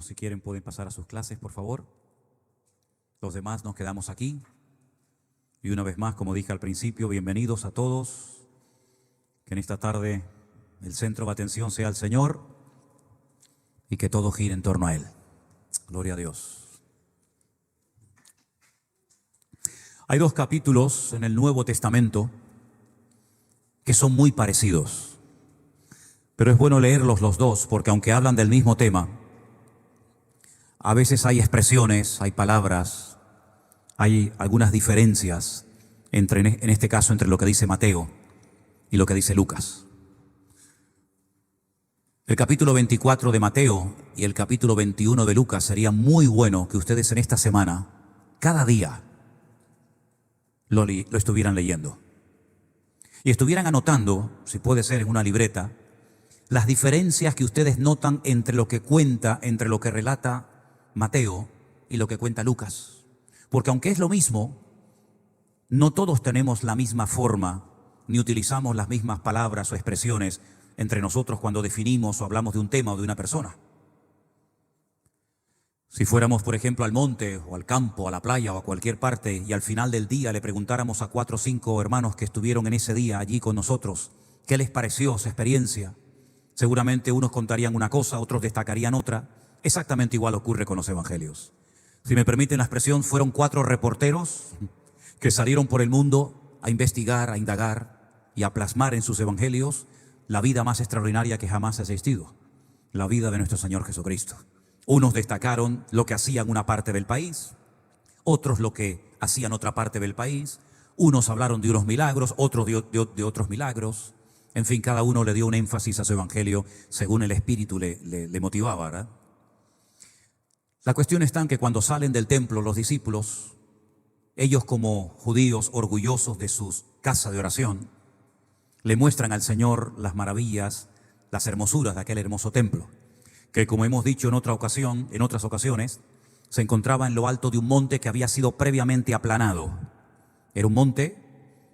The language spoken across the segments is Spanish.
niños, si quieren, pueden pasar a sus clases, por favor. Los demás nos quedamos aquí. Y una vez más, como dije al principio, bienvenidos a todos. Que en esta tarde el centro de atención sea el Señor y que todo gire en torno a Él. Gloria a Dios. Hay dos capítulos en el Nuevo Testamento que son muy parecidos. Pero es bueno leerlos los dos, porque aunque hablan del mismo tema, a veces hay expresiones, hay palabras, hay algunas diferencias en este caso entre lo que dice Mateo y lo que dice Lucas. El capítulo 24 de Mateo y el capítulo 21 de Lucas sería muy bueno que ustedes en esta semana, cada día, lo estuvieran leyendo. Y estuvieran anotando, si puede ser en una libreta, las diferencias que ustedes notan entre lo que cuenta, entre lo que relata Mateo y lo que cuenta Lucas. Porque aunque es lo mismo, no todos tenemos la misma forma, ni utilizamos las mismas palabras o expresiones entre nosotros cuando definimos o hablamos de un tema o de una persona. Si fuéramos, por ejemplo, al monte o al campo, a la playa o a cualquier parte y al final del día le preguntáramos a 4 o 5 hermanos que estuvieron en ese día allí con nosotros, ¿qué les pareció esa experiencia? Seguramente unos contarían una cosa, otros destacarían otra. Exactamente igual ocurre con los evangelios. Si me permiten la expresión, fueron 4 reporteros que salieron por el mundo a investigar, a indagar y a plasmar en sus evangelios la vida más extraordinaria que jamás ha existido, la vida de nuestro Señor Jesucristo. Unos destacaron lo que hacían una parte del país, otros lo que hacían otra parte del país, unos hablaron de unos milagros, otros de otros milagros. En fin, cada uno le dio un énfasis a su evangelio según el Espíritu le motivaba, ¿verdad? La cuestión está en que cuando salen del templo los discípulos, ellos como judíos orgullosos de sus casas de oración, le muestran al Señor las maravillas, las hermosuras de aquel hermoso templo, que como hemos dicho en otras ocasiones, se encontraba en lo alto de un monte que había sido previamente aplanado. Era un monte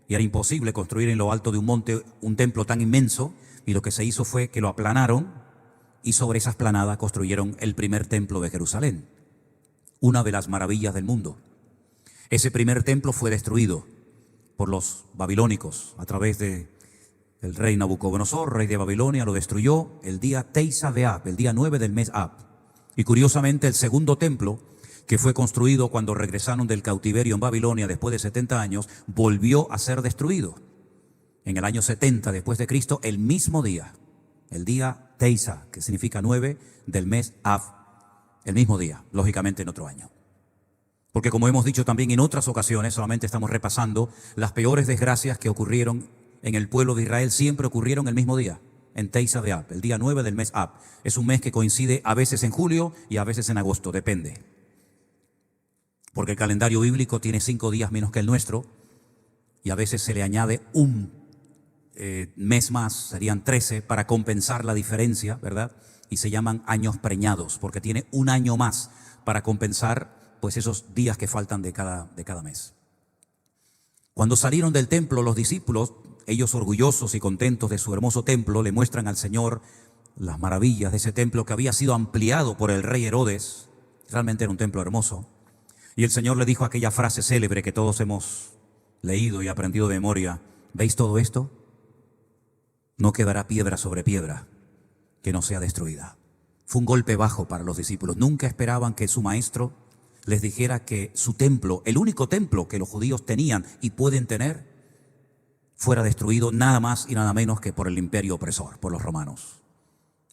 y era imposible construir en lo alto de un monte un templo tan inmenso, y lo que se hizo fue que lo aplanaron y sobre esa esplanada construyeron el primer templo de Jerusalén, una de las maravillas del mundo. Ese primer templo fue destruido por los babilónicos a través del rey Nabucodonosor, rey de Babilonia. Lo destruyó el día Teisá de Ab, el día 9 del mes Ab. Y curiosamente el segundo templo, que fue construido cuando regresaron del cautiverio en Babilonia después de 70 años, volvió a ser destruido en el año 70 después de Cristo, el mismo día, el día Teisá, que significa 9 del mes Av, el mismo día, lógicamente en otro año. Porque como hemos dicho también en otras ocasiones, solamente estamos repasando, las peores desgracias que ocurrieron en el pueblo de Israel siempre ocurrieron el mismo día, en Teisá de Ab, el día 9 del mes Ab. Es un mes que coincide a veces en julio y a veces en agosto, depende. Porque el calendario bíblico tiene 5 días menos que el nuestro y a veces se le añade un mes más, serían 13, para compensar la diferencia, ¿verdad? Y se llaman años preñados, porque tiene un año más para compensar pues esos días que faltan de cada mes. Cuando salieron del templo los discípulos, ellos orgullosos y contentos de su hermoso templo, le muestran al Señor las maravillas de ese templo que había sido ampliado por el rey Herodes. Realmente era un templo hermoso. Y el Señor le dijo aquella frase célebre que todos hemos leído y aprendido de memoria: ¿veis todo esto? No quedará piedra sobre piedra que no sea destruida. Fue un golpe bajo para los discípulos. Nunca esperaban que su maestro les dijera que su templo, el único templo que los judíos tenían y pueden tener, fuera destruido nada más y nada menos que por el imperio opresor, por los romanos.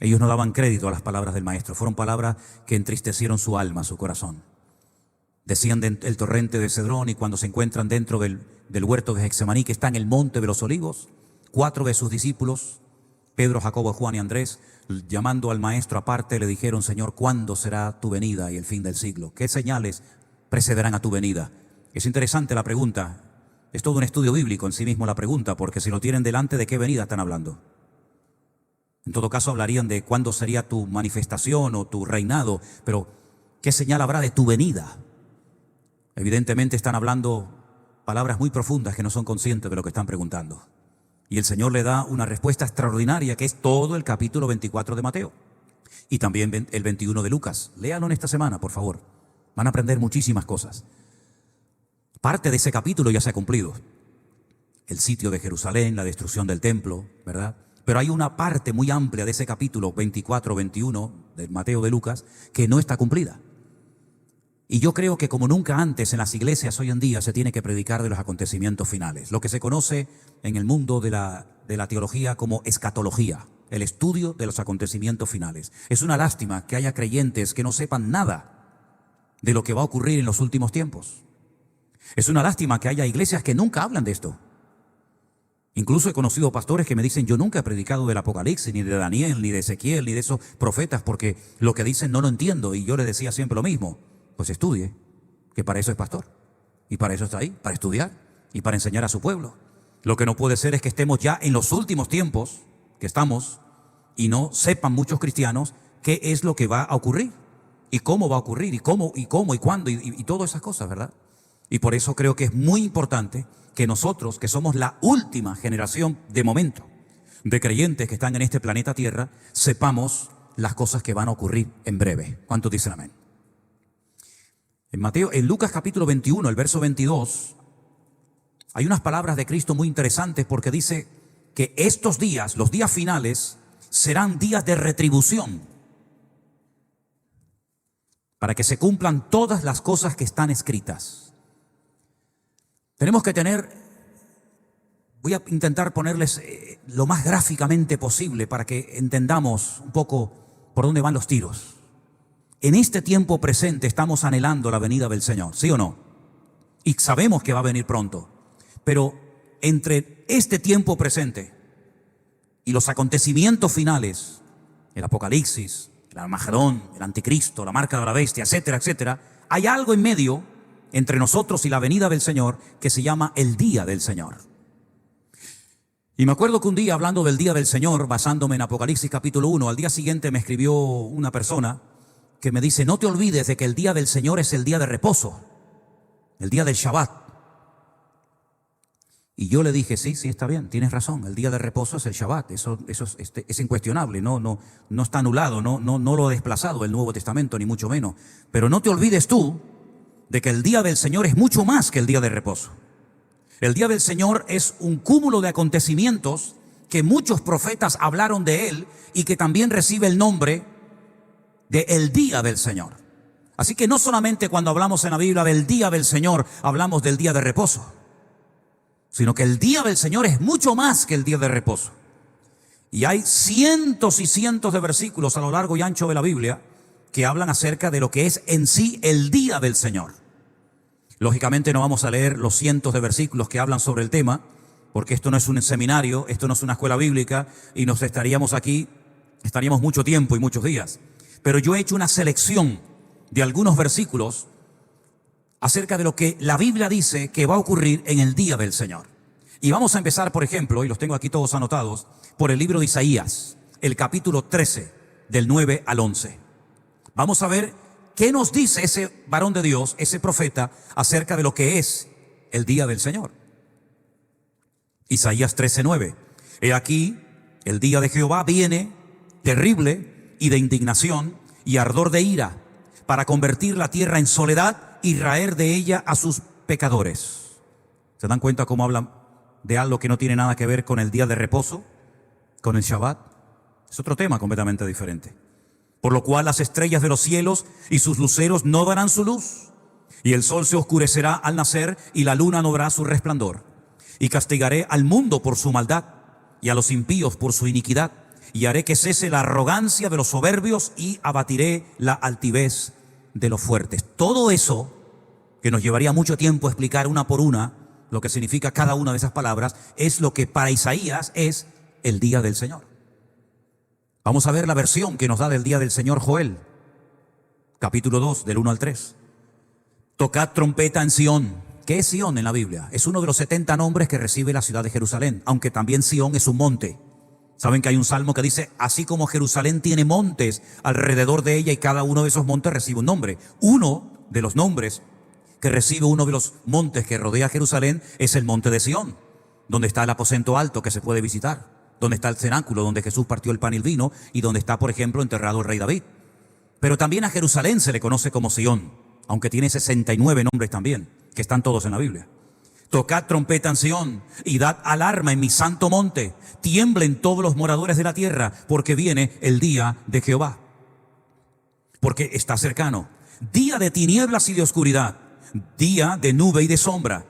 Ellos no daban crédito a las palabras del maestro. Fueron palabras que entristecieron su alma, su corazón. Decían del torrente de Cedrón, y cuando se encuentran dentro del huerto de Getsemaní, que está en el monte de los olivos, 4 de sus discípulos, Pedro, Jacobo, Juan y Andrés, llamando al maestro aparte, le dijeron: Señor, ¿cuándo será tu venida y el fin del siglo? ¿Qué señales precederán a tu venida? Es interesante la pregunta. Es todo un estudio bíblico en sí mismo la pregunta, porque si lo tienen delante, ¿de qué venida están hablando? En todo caso hablarían de cuándo sería tu manifestación o tu reinado, pero ¿qué señal habrá de tu venida? Evidentemente están hablando palabras muy profundas que no son conscientes de lo que están preguntando. Y el Señor le da una respuesta extraordinaria, que es todo el capítulo 24 de Mateo. Y también el 21 de Lucas. Léalo en esta semana, por favor. Van a aprender muchísimas cosas. Parte de ese capítulo ya se ha cumplido. El sitio de Jerusalén, la destrucción del templo, ¿verdad? Pero hay una parte muy amplia de ese capítulo 24-21 de Mateo de Lucas que no está cumplida. Y yo creo que como nunca antes en las iglesias hoy en día se tiene que predicar de los acontecimientos finales. Lo que se conoce en el mundo de la teología como escatología, el estudio de los acontecimientos finales. Es una lástima que haya creyentes que no sepan nada de lo que va a ocurrir en los últimos tiempos. Es una lástima que haya iglesias que nunca hablan de esto. Incluso he conocido pastores que me dicen, yo nunca he predicado del Apocalipsis, ni de Daniel, ni de Ezequiel, ni de esos profetas, porque lo que dicen no lo entiendo. Y yo les decía siempre lo mismo, pues estudie, que para eso es pastor. Y para eso está ahí, para estudiar y para enseñar a su pueblo. Lo que no puede ser es que estemos ya en los últimos tiempos, que estamos, y no sepan muchos cristianos qué es lo que va a ocurrir, y cómo va a ocurrir, y cómo, y cuándo, y todas esas cosas, ¿verdad? Y por eso creo que es muy importante que nosotros, que somos la última generación de momento de creyentes que están en este planeta Tierra, sepamos las cosas que van a ocurrir en breve. ¿Cuántos dicen amén? En Lucas capítulo 21, el verso 22, hay unas palabras de Cristo muy interesantes porque dice que estos días, los días finales, serán días de retribución para que se cumplan todas las cosas que están escritas. Tenemos que voy a intentar ponerles lo más gráficamente posible para que entendamos un poco por dónde van los tiros. En este tiempo presente estamos anhelando la venida del Señor, ¿sí o no? Y sabemos que va a venir pronto. Pero entre este tiempo presente y los acontecimientos finales, el Apocalipsis, el Armagedón, el Anticristo, la marca de la bestia, etcétera, etcétera, hay algo en medio entre nosotros y la venida del Señor que se llama el día del Señor. Y me acuerdo que un día, hablando del día del Señor, basándome en Apocalipsis capítulo 1, al día siguiente me escribió una persona que me dice, no te olvides de que el día del Señor es el día de reposo, el día del Shabbat. Y yo le dije, sí, está bien, tienes razón, el día de reposo es el Shabbat, eso es incuestionable, no está anulado, no lo ha desplazado el Nuevo Testamento, ni mucho menos. Pero no te olvides tú de que el día del Señor es mucho más que el día de reposo. El día del Señor es un cúmulo de acontecimientos que muchos profetas hablaron de él y que también recibe el nombre de el día del Señor. Así que no solamente cuando hablamos en la Biblia del día del Señor hablamos del día de reposo, sino que el día del Señor es mucho más que el día de reposo. Y hay cientos y cientos de versículos a lo largo y ancho de la Biblia que hablan acerca de lo que es en sí el día del Señor. Lógicamente no vamos a leer los cientos de versículos que hablan sobre el tema, porque esto no es un seminario, esto no es una escuela bíblica, y estaríamos mucho tiempo y muchos días. Pero yo he hecho una selección de algunos versículos acerca de lo que la Biblia dice que va a ocurrir en el día del Señor. Y vamos a empezar, por ejemplo, y los tengo aquí todos anotados, por el libro de Isaías, el capítulo 13, del 9 al 11. Vamos a ver qué nos dice ese varón de Dios, ese profeta, acerca de lo que es el día del Señor. Isaías 13:9. He aquí, el día de Jehová viene terrible y de indignación y ardor de ira, para convertir la tierra en soledad y raer de ella a sus pecadores. ¿Se dan cuenta cómo hablan de algo que no tiene nada que ver con el día de reposo, con el Shabbat? Es otro tema completamente diferente. Por lo cual las estrellas de los cielos y sus luceros no darán su luz, y el sol se oscurecerá al nacer, y la luna no dará su resplandor. Y castigaré al mundo por su maldad, y a los impíos por su iniquidad, y haré que cese la arrogancia de los soberbios, y abatiré la altivez de los fuertes. Todo eso, que nos llevaría mucho tiempo explicar una por una lo que significa cada una de esas palabras, es lo que para Isaías es el día del Señor. Vamos a ver la versión que nos da del día del Señor Joel, capítulo 2, del 1 al 3. Tocad trompeta en Sión. ¿Qué es Sión en la Biblia? Es uno de los 70 nombres que recibe la ciudad de Jerusalén, aunque también Sión es un monte. Saben que hay un salmo que dice, así como Jerusalén tiene montes alrededor de ella y cada uno de esos montes recibe un nombre. Uno de los nombres que recibe uno de los montes que rodea Jerusalén es el monte de Sión, donde está el aposento alto que se puede visitar. donde está el cenáculo, donde Jesús partió el pan y el vino, y donde está, por ejemplo, enterrado el rey David. Pero también a Jerusalén se le conoce como Sión, aunque tiene 69 nombres también, que están todos en la Biblia. Tocad trompeta en Sión y dad alarma en mi santo monte. Tiemblen todos los moradores de la tierra, porque viene el día de Jehová. Porque está cercano. Día de tinieblas y de oscuridad, día de nube y de sombra.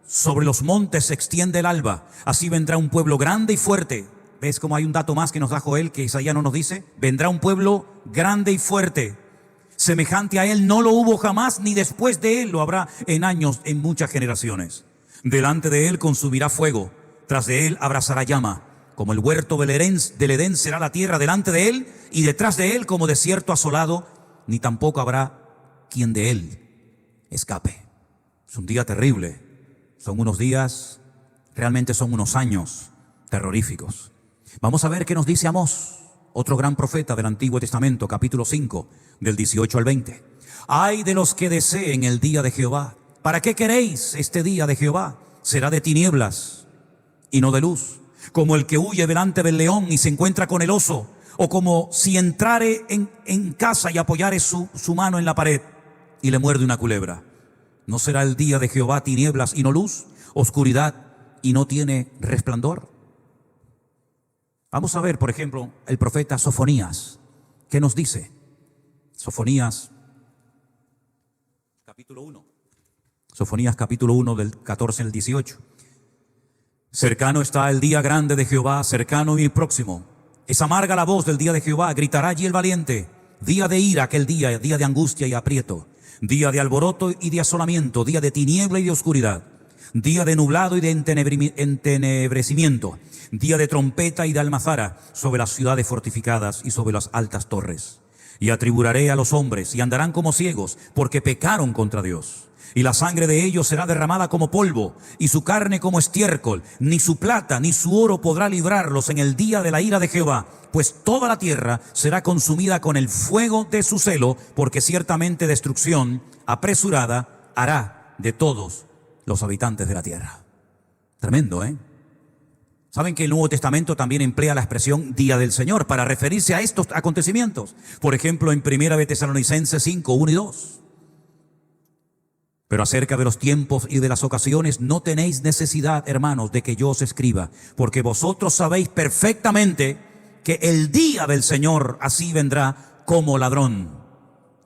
Sobre los montes se extiende el alba. Así vendrá un pueblo grande y fuerte. ¿Ves cómo hay un dato más que nos da Joel que Isaías no nos dice? Vendrá un pueblo grande y fuerte. Semejante a él no lo hubo jamás, ni después de él lo habrá en años, en muchas generaciones. Delante de él consumirá fuego, tras de él abrazará llama. Como el huerto del Edén será la tierra delante de él, y detrás de él como desierto asolado, ni tampoco habrá quien de él escape. Es un día terrible. Son unos días, realmente son unos años terroríficos. Vamos a ver qué nos dice Amós, otro gran profeta del Antiguo Testamento, capítulo 5, del 18 al 20. Ay de los que deseen el día de Jehová. ¿Para qué queréis este día de Jehová? Será de tinieblas y no de luz, como el que huye delante del león y se encuentra con el oso, o como si entrare en casa y apoyare su mano en la pared y le muerde una culebra. ¿No será el día de Jehová tinieblas y no luz, oscuridad y no tiene resplandor? Vamos a ver, por ejemplo, el profeta Sofonías. ¿Qué nos dice? Sofonías, capítulo 1. Sofonías, capítulo 1, del 14 al 18. Cercano está el día grande de Jehová, cercano y próximo. Es amarga la voz del día de Jehová, gritará allí el valiente. Día de ira aquel día, día de angustia y aprieto. Día de alboroto y de asolamiento, día de tiniebla y de oscuridad. Día de nublado y de entenebrecimiento. Día de trompeta y de almazara sobre las ciudades fortificadas y sobre las altas torres. Y atribularé a los hombres y andarán como ciegos, porque pecaron contra Dios. Y la sangre de ellos será derramada como polvo, y su carne como estiércol. Ni su plata ni su oro podrá librarlos en el día de la ira de Jehová, pues toda la tierra será consumida con el fuego de su celo, porque ciertamente destrucción apresurada hará de todos los habitantes de la tierra. Tremendo, ¿eh? ¿Saben que el Nuevo Testamento también emplea la expresión Día del Señor para referirse a estos acontecimientos? Por ejemplo, en 1 de Tesalonicenses 5, 1 y 2. Pero acerca de los tiempos y de las ocasiones no tenéis necesidad, hermanos, de que yo os escriba, porque vosotros sabéis perfectamente que el día del Señor así vendrá como ladrón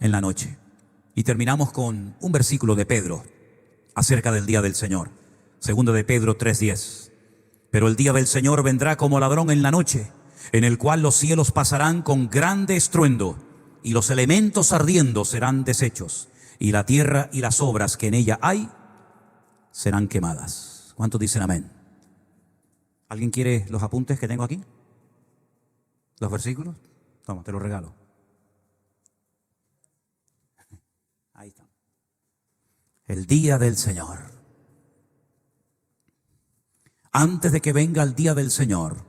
en la noche. Y terminamos con un versículo de Pedro acerca del día del Señor. Segundo de Pedro 3:10. Pero el día del Señor vendrá como ladrón en la noche, en el cual los cielos pasarán con grande estruendo, y los elementos ardiendo serán deshechos, y la tierra y las obras que en ella hay serán quemadas. ¿Cuántos dicen amén? ¿Alguien quiere los apuntes que tengo aquí? ¿Los versículos? Toma, te los regalo. Ahí está. El día del Señor. Antes de que venga el día del Señor,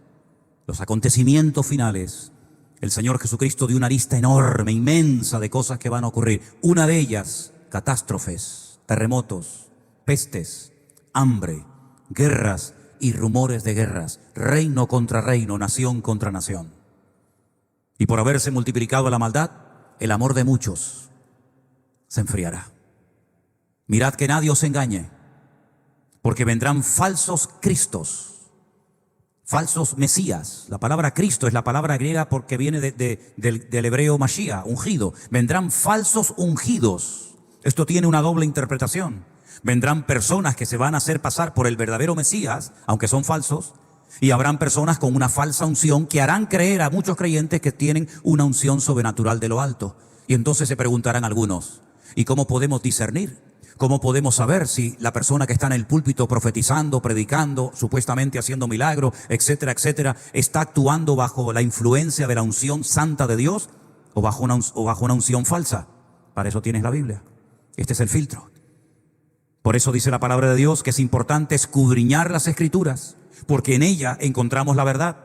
los acontecimientos finales, el Señor Jesucristo dio una lista enorme, inmensa de cosas que van a ocurrir. Una de ellas, catástrofes, terremotos, pestes, hambre, guerras y rumores de guerras, reino contra reino, nación contra nación. Y por haberse multiplicado la maldad, el amor de muchos se enfriará. Mirad que nadie os engañe, porque vendrán falsos cristos, falsos mesías. La palabra Cristo es la palabra griega porque viene del hebreo Mashiach, ungido. Vendrán falsos ungidos. Esto tiene una doble interpretación. Vendrán personas que se van a hacer pasar por el verdadero Mesías, aunque son falsos, y habrán personas con una falsa unción que harán creer a muchos creyentes que tienen una unción sobrenatural de lo alto. Y entonces se preguntarán algunos, ¿y cómo podemos discernir? ¿Cómo podemos saber si la persona que está en el púlpito profetizando, predicando, supuestamente haciendo milagros, etcétera, etcétera, está actuando bajo la influencia de la unción santa de Dios o bajo una unción falsa? Para eso tienes la Biblia. Este es el filtro. Por eso dice la palabra de Dios que es importante escudriñar las Escrituras, porque en ella encontramos la verdad.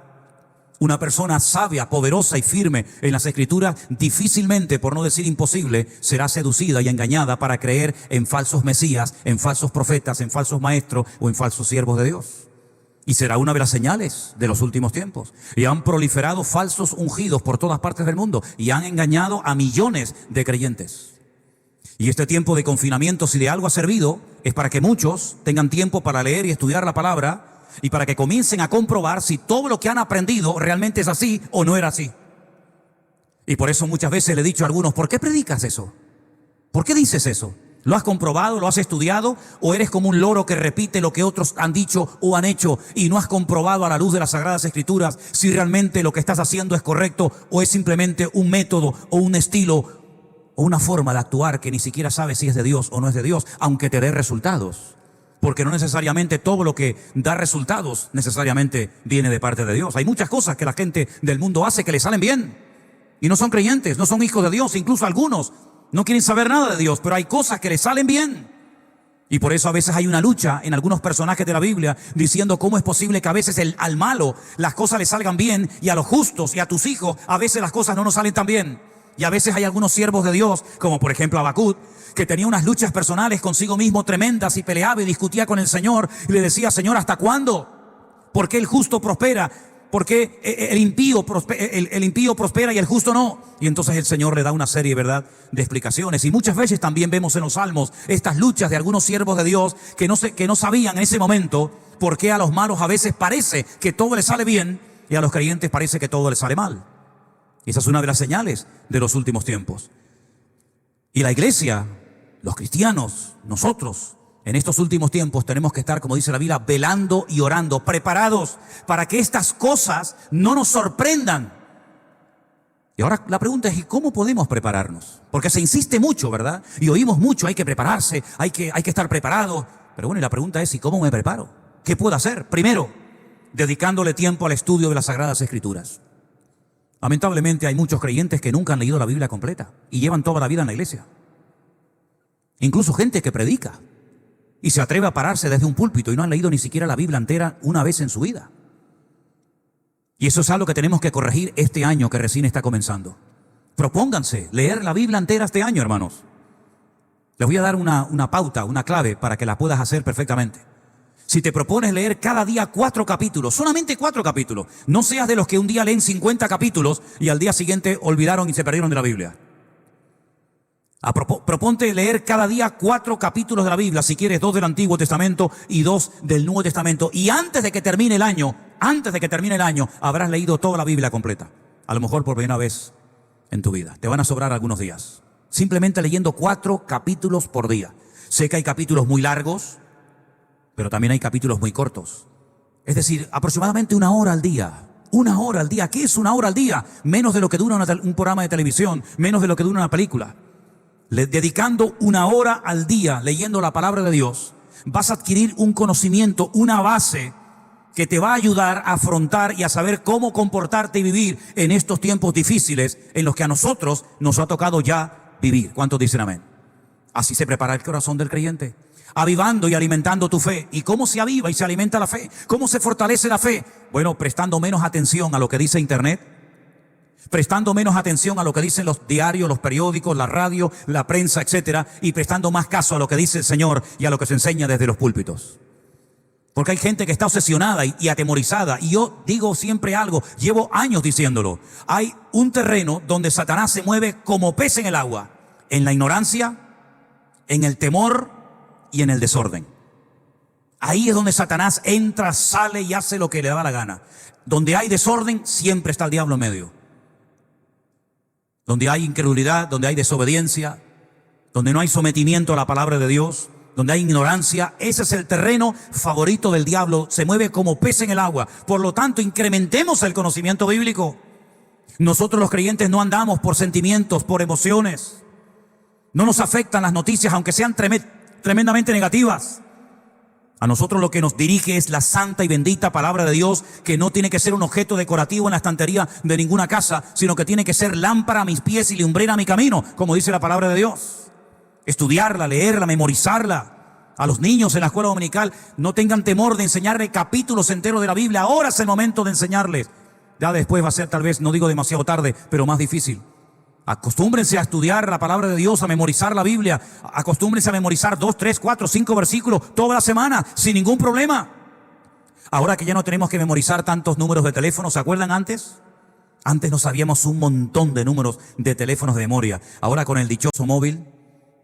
Una persona sabia, poderosa y firme en las Escrituras difícilmente, por no decir imposible, será seducida y engañada para creer en falsos mesías, en falsos profetas, en falsos maestros o en falsos siervos de Dios. Y será una de las señales de los últimos tiempos. Y han proliferado falsos ungidos por todas partes del mundo y han engañado a millones de creyentes. Y este tiempo de confinamiento, si de algo ha servido, es para que muchos tengan tiempo para leer y estudiar la palabra y para que comiencen a comprobar si todo lo que han aprendido realmente es así o no era así. Y por eso muchas veces le he dicho a algunos, ¿por qué predicas eso? ¿Por qué dices eso? ¿Lo has comprobado, lo has estudiado o eres como un loro que repite lo que otros han dicho o han hecho y no has comprobado a la luz de las Sagradas Escrituras si realmente lo que estás haciendo es correcto o es simplemente un método o un estilo o una forma de actuar que ni siquiera sabes si es de Dios o no es de Dios, aunque te dé resultados? Porque no necesariamente todo lo que da resultados necesariamente viene de parte de Dios. Hay muchas cosas que la gente del mundo hace que le salen bien y no son creyentes, no son hijos de Dios, incluso algunos no quieren saber nada de Dios, pero hay cosas que les salen bien. Y por eso a veces hay una lucha en algunos personajes de la Biblia diciendo cómo es posible que a veces al malo las cosas le salgan bien y a los justos y a tus hijos a veces las cosas no nos salen tan bien. Y a veces hay algunos siervos de Dios, como por ejemplo Habacuc, que tenía unas luchas personales consigo mismo tremendas y peleaba y discutía con el Señor y le decía, Señor, ¿hasta cuándo? ¿Por qué el justo prospera? ¿Por qué el impío prospera y el justo no? Y entonces el Señor le da una serie, ¿verdad?, de explicaciones. Y muchas veces también vemos en los Salmos estas luchas de algunos siervos de Dios que no sabían en ese momento por qué a los malos a veces parece que todo les sale bien y a los creyentes parece que todo les sale mal. Y esa es una de las señales de los últimos tiempos. Y la iglesia, los cristianos, nosotros, en estos últimos tiempos tenemos que estar, como dice la Biblia, velando y orando, preparados para que estas cosas no nos sorprendan. Y ahora la pregunta es, ¿y cómo podemos prepararnos? Porque se insiste mucho, ¿verdad? Y oímos mucho, hay que prepararse, hay que estar preparados. Pero bueno, y la pregunta es, ¿y cómo me preparo? ¿Qué puedo hacer? Primero, dedicándole tiempo al estudio de las Sagradas Escrituras. Lamentablemente hay muchos creyentes que nunca han leído la Biblia completa y llevan toda la vida en la iglesia. Incluso gente que predica y se atreve a pararse desde un púlpito y no han leído ni siquiera la Biblia entera una vez en su vida. Y eso es algo que tenemos que corregir este año que recién está comenzando. Propónganse leer la Biblia entera este año, hermanos. Les voy a dar una pauta, una clave para que la puedas hacer perfectamente. Si te propones leer cada día 4 capítulos, solamente 4 capítulos, no seas de los que un día leen 50 capítulos y al día siguiente olvidaron y se perdieron de la Biblia. Proponte leer cada día 4 capítulos de la Biblia, si quieres 2 del Antiguo Testamento y 2 del Nuevo Testamento. Y antes de que termine el año, habrás leído toda la Biblia completa. A lo mejor por primera vez en tu vida. Te van a sobrar algunos días. Simplemente leyendo 4 capítulos por día. Sé que hay capítulos muy largos, pero también hay capítulos muy cortos. Es decir, aproximadamente 1 hora al día. 1 hora al día. ¿Qué es 1 hora al día? Menos de lo que dura un programa de televisión, menos de lo que dura una película. Dedicando 1 hora al día leyendo la palabra de Dios, vas a adquirir un conocimiento, una base que te va a ayudar a afrontar y a saber cómo comportarte y vivir en estos tiempos difíciles en los que a nosotros nos ha tocado ya vivir. ¿Cuántos dicen amén? Así se prepara el corazón del creyente, avivando y alimentando tu fe. ¿Y cómo se aviva y se alimenta la fe? ¿Cómo se fortalece la fe? Bueno, prestando menos atención a lo que dice Internet, prestando menos atención a lo que dicen los diarios, los periódicos, la radio, la prensa, etcétera, y prestando más caso a lo que dice el Señor y a lo que se enseña desde los púlpitos. Porque hay gente que está obsesionada y atemorizada. Y yo digo siempre algo, llevo años diciéndolo. Hay un terreno donde Satanás se mueve como pez en el agua. En la ignorancia, en el temor y en el desorden. Ahí es donde Satanás entra, sale y hace lo que le da la gana. Donde hay desorden, siempre está el diablo en medio. Donde hay incredulidad, donde hay desobediencia, donde no hay sometimiento a la palabra de Dios, donde hay ignorancia, ese es el terreno favorito del diablo. Se mueve como pez en el agua. Por lo tanto, incrementemos el conocimiento bíblico. Nosotros los creyentes no andamos por sentimientos, por emociones. No nos afectan las noticias, aunque sean tremendamente negativas. A nosotros lo que nos dirige es la santa y bendita palabra de Dios, que no tiene que ser un objeto decorativo en la estantería de ninguna casa, sino que tiene que ser lámpara a mis pies y lumbrera a mi camino, como dice la palabra de Dios. Estudiarla, leerla, memorizarla. A los niños en la escuela dominical no tengan temor de enseñarle capítulos enteros de la Biblia. Ahora es el momento de enseñarles. Ya después va a ser, tal vez, no digo demasiado tarde, pero más difícil. Acostúmbrense a estudiar la palabra de Dios, a memorizar la Biblia. Acostúmbrense a memorizar 2, 3, 4, 5 versículos toda la semana, sin ningún problema. Ahora que ya no tenemos que memorizar tantos números de teléfono, ¿se acuerdan antes? Antes no sabíamos un montón de números de teléfonos de memoria. Ahora con el dichoso móvil,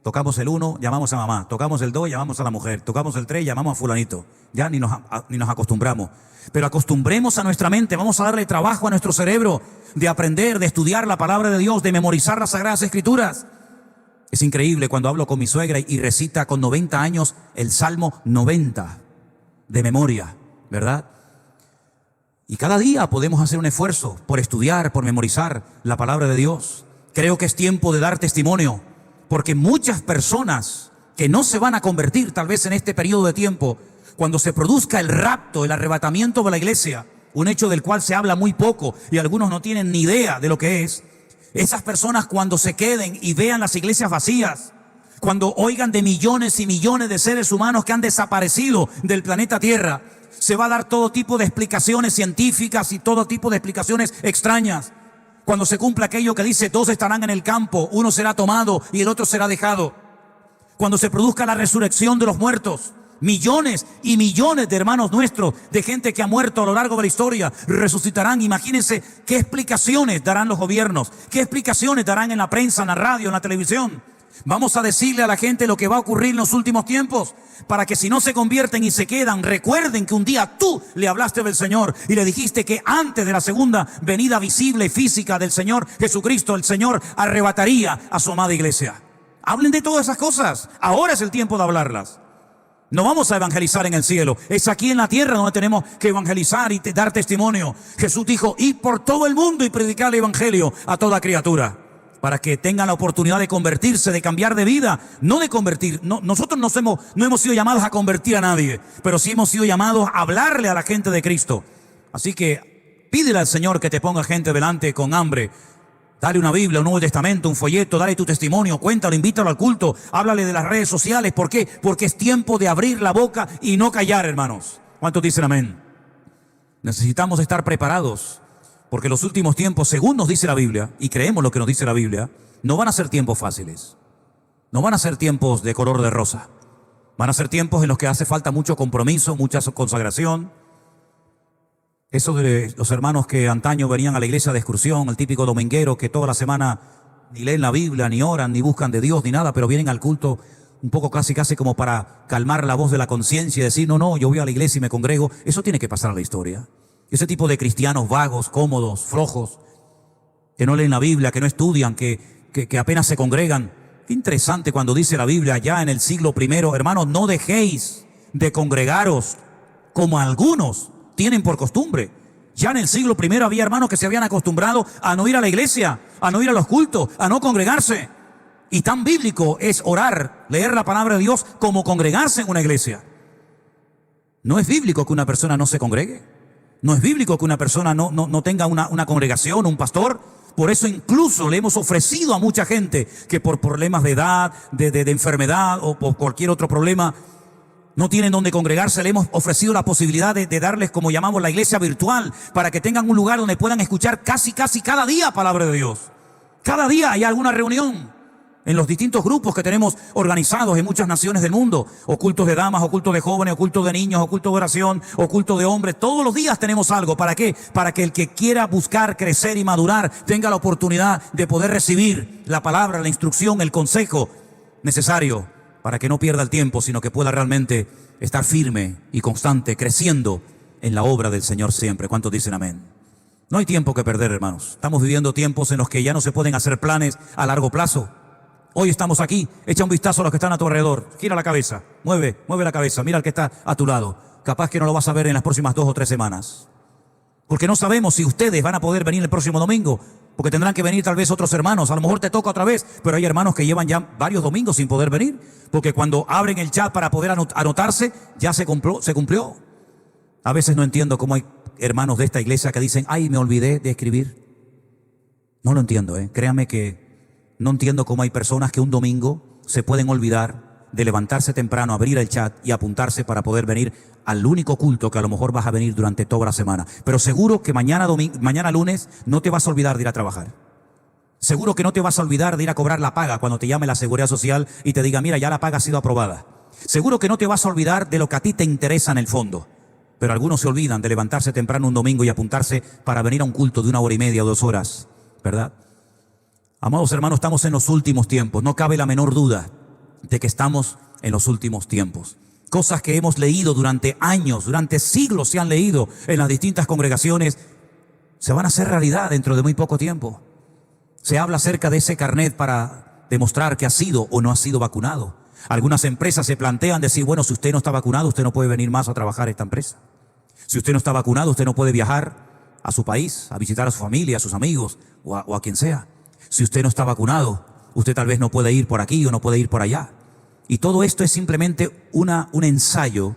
tocamos el 1, llamamos a mamá. Tocamos el 2, llamamos a la mujer. Tocamos el 3, llamamos a fulanito. Ya ni nos acostumbramos. Pero acostumbremos a nuestra mente, vamos a darle trabajo a nuestro cerebro de aprender, de estudiar la palabra de Dios, de memorizar las Sagradas Escrituras. Es increíble cuando hablo con mi suegra y recita con 90 años el Salmo 90 de memoria, ¿verdad? Y cada día podemos hacer un esfuerzo por estudiar, por memorizar la palabra de Dios. Creo que es tiempo de dar testimonio, porque muchas personas que no se van a convertir tal vez en este periodo de tiempo, cuando se produzca el rapto, el arrebatamiento de la iglesia, un hecho del cual se habla muy poco y algunos no tienen ni idea de lo que es, esas personas cuando se queden y vean las iglesias vacías, cuando oigan de millones y millones de seres humanos que han desaparecido del planeta Tierra, se va a dar todo tipo de explicaciones científicas y todo tipo de explicaciones extrañas. Cuando se cumpla aquello que dice, 2 estarán en el campo, uno será tomado y el otro será dejado. Cuando se produzca la resurrección de los muertos, millones y millones de hermanos nuestros, de gente que ha muerto a lo largo de la historia, resucitarán. Imagínense qué explicaciones darán los gobiernos, qué explicaciones darán en la prensa, en la radio, en la televisión. Vamos a decirle a la gente lo que va a ocurrir en los últimos tiempos, para que si no se convierten y se quedan, recuerden que un día tú le hablaste del Señor y le dijiste que antes de la segunda venida visible y física del Señor Jesucristo, el Señor arrebataría a su amada iglesia. Hablen de todas esas cosas. Ahora es el tiempo de hablarlas. No vamos a evangelizar en el cielo. Es aquí en la tierra donde tenemos que evangelizar y dar testimonio. Jesús dijo, id por todo el mundo y predicar el evangelio a toda criatura, para que tengan la oportunidad de convertirse, de cambiar de vida, no de convertir. Nosotros no hemos sido llamados a convertir a nadie, pero sí hemos sido llamados a hablarle a la gente de Cristo. Así que pídele al Señor que te ponga gente delante con hambre. Dale una Biblia, un Nuevo Testamento, un folleto, dale tu testimonio, cuéntalo, invítalo al culto, háblale de las redes sociales. ¿Por qué? Porque es tiempo de abrir la boca y no callar, hermanos. ¿Cuántos dicen amén? Necesitamos estar preparados, porque los últimos tiempos, según nos dice la Biblia, y creemos lo que nos dice la Biblia, no van a ser tiempos fáciles. No van a ser tiempos de color de rosa. Van a ser tiempos en los que hace falta mucho compromiso, mucha consagración. Eso de los hermanos que antaño venían a la iglesia de excursión, el típico dominguero que toda la semana ni leen la Biblia, ni oran, ni buscan de Dios, ni nada, pero vienen al culto un poco casi como para calmar la voz de la conciencia y decir, no, yo voy a la iglesia y me congrego. Eso tiene que pasar a la historia. Ese tipo de cristianos vagos, cómodos, flojos, que no leen la Biblia, que no estudian, que apenas se congregan. Qué interesante cuando dice la Biblia ya en el siglo I, hermanos, no dejéis de congregaros como algunos tienen por costumbre. Ya en el siglo I había hermanos que se habían acostumbrado a no ir a la iglesia, a no ir a los cultos, a no congregarse. Y tan bíblico es orar, leer la palabra de Dios, como congregarse en una iglesia. No es bíblico que una persona no se congregue. No es bíblico que una persona no tenga una congregación, un pastor. Por eso incluso le hemos ofrecido a mucha gente que por problemas de edad, de enfermedad o por cualquier otro problema no tienen donde congregarse, le hemos ofrecido la posibilidad de darles, como llamamos, la iglesia virtual, para que tengan un lugar donde puedan escuchar casi cada día palabra de Dios. Cada día hay alguna reunión en los distintos grupos que tenemos organizados en muchas naciones del mundo. O cultos de damas, o cultos de jóvenes, o cultos de niños, o cultos de oración, o cultos de hombres. Todos los días tenemos algo. ¿Para qué? Para que el que quiera buscar, crecer y madurar tenga la oportunidad de poder recibir la palabra, la instrucción, el consejo necesario, para que no pierda el tiempo, sino que pueda realmente estar firme y constante, creciendo en la obra del Señor siempre. ¿Cuántos dicen amén? No hay tiempo que perder, hermanos. Estamos viviendo tiempos en los que ya no se pueden hacer planes a largo plazo. Hoy estamos aquí, echa un vistazo a los que están a tu alrededor, gira la cabeza, mueve la cabeza, mira al que está a tu lado. Capaz que no lo vas a ver en las próximas 2 o 3 semanas. Porque no sabemos si ustedes van a poder venir el próximo domingo, porque tendrán que venir tal vez otros hermanos. A lo mejor te toca otra vez, pero hay hermanos que llevan ya varios domingos sin poder venir, porque cuando abren el chat para poder anotarse, ya se cumplió. A veces no entiendo cómo hay hermanos de esta iglesia que dicen, ay, me olvidé de escribir. No lo entiendo, créanme que no entiendo cómo hay personas que un domingo se pueden olvidar de levantarse temprano, abrir el chat y apuntarse para poder venir al único culto que a lo mejor vas a venir durante toda la semana. Pero seguro que mañana lunes no te vas a olvidar de ir a trabajar. Seguro que no te vas a olvidar de ir a cobrar la paga cuando te llame la Seguridad Social y te diga, mira, ya la paga ha sido aprobada. Seguro que no te vas a olvidar de lo que a ti te interesa en el fondo. Pero algunos se olvidan de levantarse temprano un domingo y apuntarse para venir a un culto de 1 hora y media o 2 horas, ¿verdad? Amados hermanos, estamos en los últimos tiempos. No cabe la menor duda de que estamos en los últimos tiempos. Cosas que hemos leído durante años, durante siglos se han leído en las distintas congregaciones, se van a hacer realidad dentro de muy poco tiempo. Se habla acerca de ese carnet para demostrar que ha sido o no ha sido vacunado. Algunas empresas se plantean decir, bueno, si usted no está vacunado, usted no puede venir más a trabajar a esta empresa. Si usted no está vacunado, usted no puede viajar a su país, a visitar a su familia, a sus amigos o a quien sea. Si usted no está vacunado, usted tal vez no puede ir por aquí o no puede ir por allá. Y todo esto es simplemente un ensayo,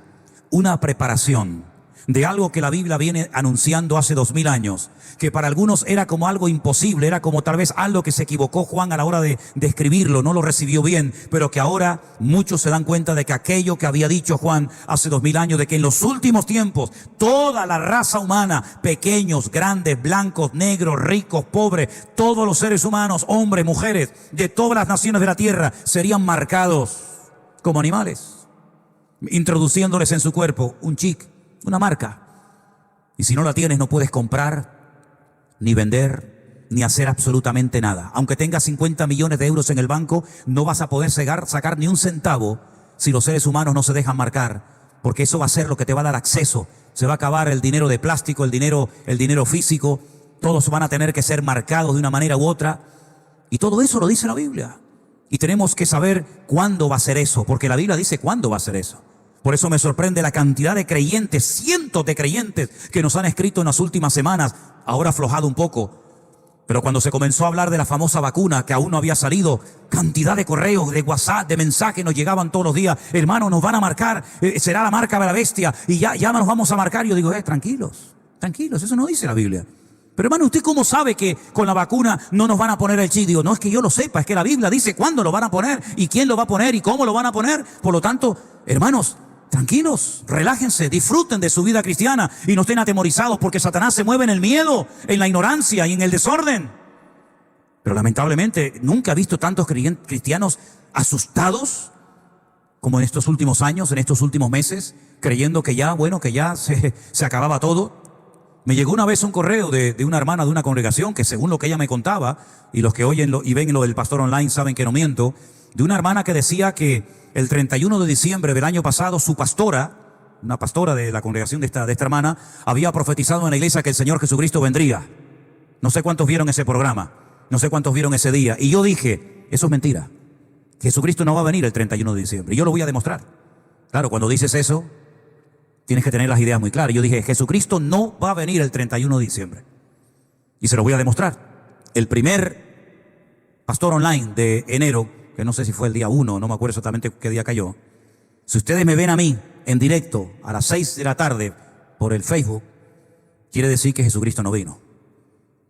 una preparación de algo que la Biblia viene anunciando hace 2000 años, que para algunos era como algo imposible, era como tal vez algo que se equivocó Juan a la hora de escribirlo, no lo recibió bien, pero que ahora muchos se dan cuenta de que aquello que había dicho Juan hace 2000 años, de que en los últimos tiempos toda la raza humana, pequeños, grandes, blancos, negros, ricos, pobres, todos los seres humanos, hombres, mujeres, de todas las naciones de la tierra, serían marcados como animales, introduciéndoles en su cuerpo un chip, una marca. Y si no la tienes, no puedes comprar, ni vender, ni hacer absolutamente nada. Aunque tengas 50 millones de euros en el banco, no vas a poder sacar ni un centavo si los seres humanos no se dejan marcar, porque eso va a ser lo que te va a dar acceso. Se va a acabar el dinero de plástico, el dinero físico. Todos van a tener que ser marcados de una manera u otra. Y todo eso lo dice la Biblia. Y tenemos que saber cuándo va a ser eso, porque la Biblia dice cuándo va a ser eso. Por eso me sorprende la cantidad de creyentes, cientos de creyentes que nos han escrito en las últimas semanas. Ahora ha aflojado un poco, pero cuando se comenzó a hablar de la famosa vacuna que aún no había salido, cantidad de correos, de WhatsApp, de mensajes nos llegaban todos los días. Hermano, nos van a marcar, será la marca de la bestia y ya nos vamos a marcar. Yo digo, tranquilos, eso no dice la Biblia. Pero hermano, ¿usted cómo sabe que con la vacuna no nos van a poner el chip? Digo, no es que yo lo sepa, es que la Biblia dice cuándo lo van a poner y quién lo va a poner y cómo lo van a poner. Por lo tanto, hermanos, tranquilos, relájense, disfruten de su vida cristiana y no estén atemorizados porque Satanás se mueve en el miedo, en la ignorancia y en el desorden. Pero lamentablemente nunca he visto tantos cristianos asustados como en estos últimos años, en estos últimos meses, creyendo que ya se acababa todo. Me llegó una vez un correo de una hermana de una congregación que, según lo que ella me contaba, y los que oyen y ven lo del pastor online saben que no miento, de una hermana que decía que el 31 de diciembre del año pasado su pastora, una pastora de la congregación de esta hermana, había profetizado en la iglesia que el Señor Jesucristo vendría. No sé cuántos vieron ese programa, no sé cuántos vieron ese día. Y yo dije, eso es mentira. Jesucristo no va a venir el 31 de diciembre. Y yo lo voy a demostrar. Claro, cuando dices eso, tienes que tener las ideas muy claras. Yo dije, Jesucristo no va a venir el 31 de diciembre. Y se lo voy a demostrar. El primer pastor online de enero, que no sé si fue el día 1, no me acuerdo exactamente qué día cayó. Si ustedes me ven a mí en directo a las 6 de la tarde por el Facebook, quiere decir que Jesucristo no vino.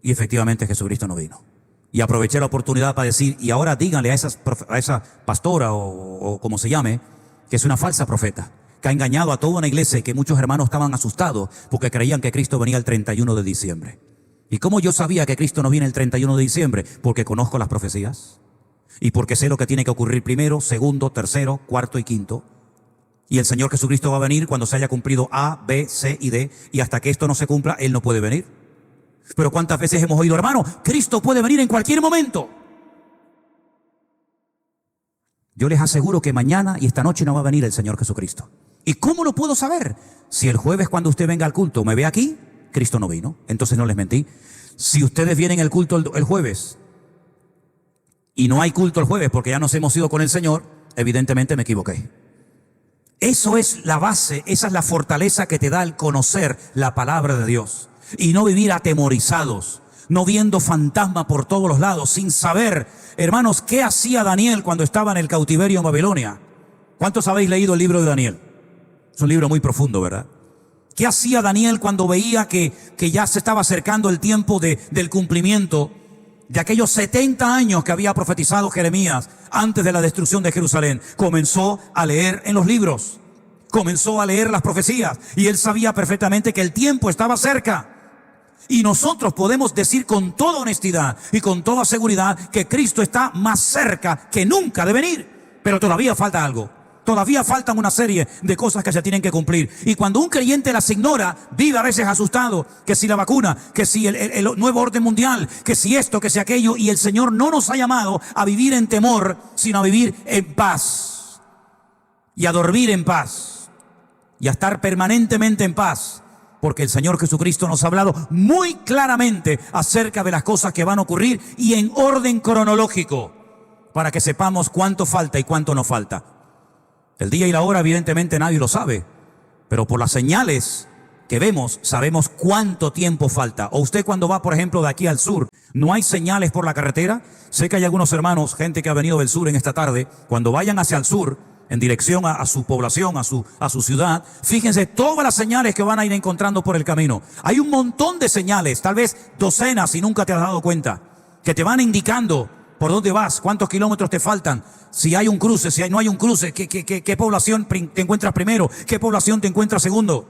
Y efectivamente Jesucristo no vino. Y aproveché la oportunidad para decir, y ahora díganle a esa pastora o como se llame, que es una falsa profeta, que ha engañado a toda una iglesia y que muchos hermanos estaban asustados porque creían que Cristo venía el 31 de diciembre. ¿Y cómo yo sabía que Cristo no viene el 31 de diciembre? Porque conozco las profecías. Y porque sé lo que tiene que ocurrir primero, segundo, tercero, cuarto y quinto. Y el Señor Jesucristo va a venir cuando se haya cumplido A, B, C y D. Y hasta que esto no se cumpla, Él no puede venir. Pero ¿cuántas veces hemos oído, hermano, Cristo puede venir en cualquier momento? Yo les aseguro que mañana y esta noche no va a venir el Señor Jesucristo. ¿Y cómo lo puedo saber? Si el jueves cuando usted venga al culto me ve aquí, Cristo no vino. Entonces no les mentí. Si ustedes vienen al culto el jueves y no hay culto el jueves porque ya nos hemos ido con el Señor, evidentemente me equivoqué. Eso es la base, esa es la fortaleza que te da el conocer la palabra de Dios y no vivir atemorizados, no viendo fantasmas por todos los lados, sin saber, hermanos, qué hacía Daniel cuando estaba en el cautiverio en Babilonia. ¿Cuántos habéis leído el libro de Daniel? Es un libro muy profundo, ¿verdad? ¿Qué hacía Daniel cuando veía que ya se estaba acercando el tiempo del cumplimiento de aquellos 70 años que había profetizado Jeremías antes de la destrucción de Jerusalén? Comenzó a leer en los libros, comenzó a leer las profecías y él sabía perfectamente que el tiempo estaba cerca. Y nosotros podemos decir con toda honestidad y con toda seguridad que Cristo está más cerca que nunca de venir. Pero todavía falta algo. Todavía faltan una serie de cosas que se tienen que cumplir. Y cuando un creyente las ignora, vive a veces asustado, que si la vacuna, que si el nuevo orden mundial, que si esto, que si aquello. Y el Señor no nos ha llamado a vivir en temor, sino a vivir en paz. Y a dormir en paz. Y a estar permanentemente en paz. Porque el Señor Jesucristo nos ha hablado muy claramente acerca de las cosas que van a ocurrir y en orden cronológico, para que sepamos cuánto falta y cuánto no falta. El día y la hora evidentemente nadie lo sabe, pero por las señales que vemos sabemos cuánto tiempo falta. O usted cuando va, por ejemplo, de aquí al sur, ¿no hay señales por la carretera? Sé que hay algunos hermanos, gente que ha venido del sur en esta tarde, cuando vayan hacia el sur, en dirección a su población, a su ciudad, fíjense todas las señales que van a ir encontrando por el camino. Hay un montón de señales, tal vez docenas y nunca te has dado cuenta, que te van indicando por dónde vas, cuántos kilómetros te faltan, si hay un cruce, si no hay un cruce, qué población te encuentras primero, qué población te encuentras segundo.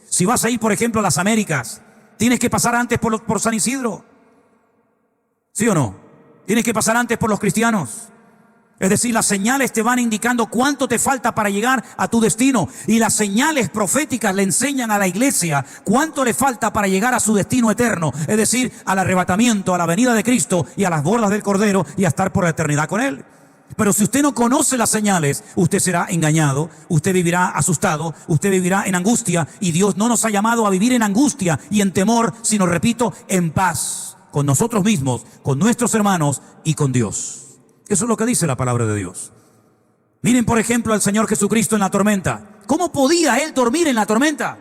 Si vas a ir, por ejemplo, a las Américas, tienes que pasar antes por San Isidro. ¿Sí o no? Tienes que pasar antes por los cristianos. Es decir, las señales te van indicando cuánto te falta para llegar a tu destino. Y las señales proféticas le enseñan a la iglesia cuánto le falta para llegar a su destino eterno. Es decir, al arrebatamiento, a la venida de Cristo y a las bodas del Cordero y a estar por la eternidad con Él. Pero si usted no conoce las señales, usted será engañado, usted vivirá asustado, usted vivirá en angustia. Y Dios no nos ha llamado a vivir en angustia y en temor, sino, repito, en paz. Con nosotros mismos, con nuestros hermanos y con Dios. Eso es lo que dice la palabra de Dios. Miren, por ejemplo, al Señor Jesucristo en la tormenta. ¿Cómo podía Él dormir en la tormenta?